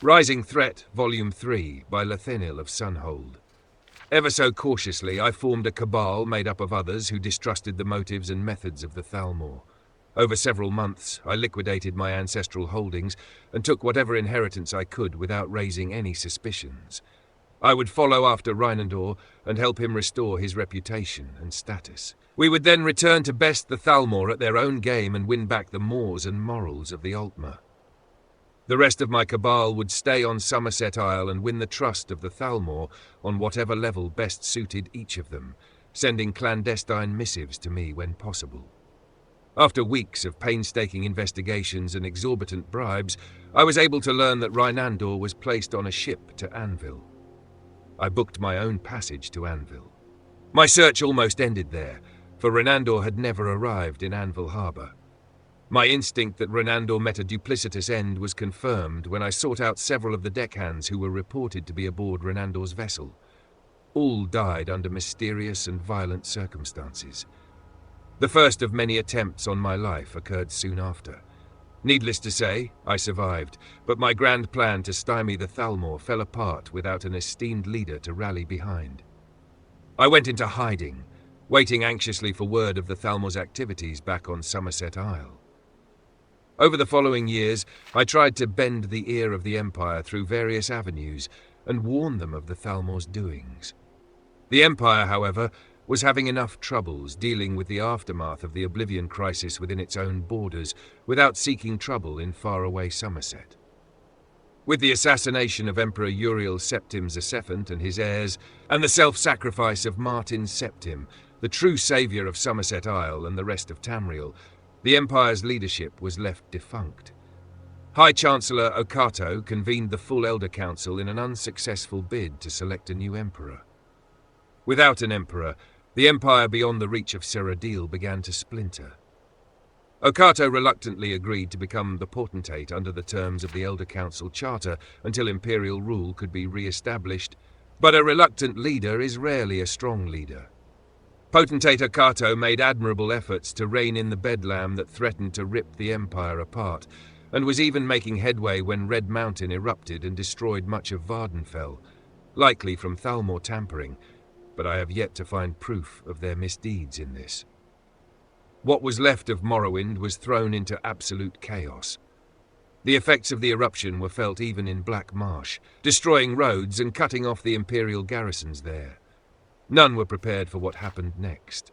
Rising Threat, Volume 3, by Lathenil of Sunhold. Ever so cautiously, I formed a cabal made up of others who distrusted the motives and methods of the Thalmor. Over several months, I liquidated my ancestral holdings and took whatever inheritance I could without raising any suspicions. I would follow after Reinandor and help him restore his reputation and status. We would then return to best the Thalmor at their own game and win back the mores and morals of the Altmer. The rest of my cabal would stay on Somerset Isle and win the trust of the Thalmor on whatever level best suited each of them, sending clandestine missives to me when possible. After weeks of painstaking investigations and exorbitant bribes, I was able to learn that Reinandor was placed on a ship to Anvil. I booked my own passage to Anvil. My search almost ended there, for Reinandor had never arrived in Anvil Harbour. My instinct that Reinandor met a duplicitous end was confirmed when I sought out several of the deckhands who were reported to be aboard Reinandor's vessel. All died under mysterious and violent circumstances. The first of many attempts on my life occurred soon after. Needless to say, I survived, but my grand plan to stymie the Thalmor fell apart without an esteemed leader to rally behind. I went into hiding, waiting anxiously for word of the Thalmor's activities back on Somerset Isle. Over the following years, I tried to bend the ear of the Empire through various avenues and warn them of the Thalmor's doings. The Empire, however, was having enough troubles dealing with the aftermath of the Oblivion crisis within its own borders without seeking trouble in faraway Somerset. With the assassination of Emperor Uriel Septim Zephant and his heirs, and the self-sacrifice of Martin Septim, the true saviour of Somerset Isle and the rest of Tamriel, the Empire's leadership was left defunct. High Chancellor Okato convened the full Elder Council in an unsuccessful bid to select a new emperor. Without an emperor, the empire beyond the reach of Cyrodiil began to splinter. Okato reluctantly agreed to become the potentate under the terms of the Elder Council Charter until imperial rule could be re-established, but a reluctant leader is rarely a strong leader. Potentate Okato made admirable efforts to rein in the bedlam that threatened to rip the empire apart, and was even making headway when Red Mountain erupted and destroyed much of Vardenfell, likely from Thalmor tampering, but I have yet to find proof of their misdeeds in this. What was left of Morrowind was thrown into absolute chaos. The effects of the eruption were felt even in Black Marsh, destroying roads and cutting off the imperial garrisons there. None were prepared for what happened next.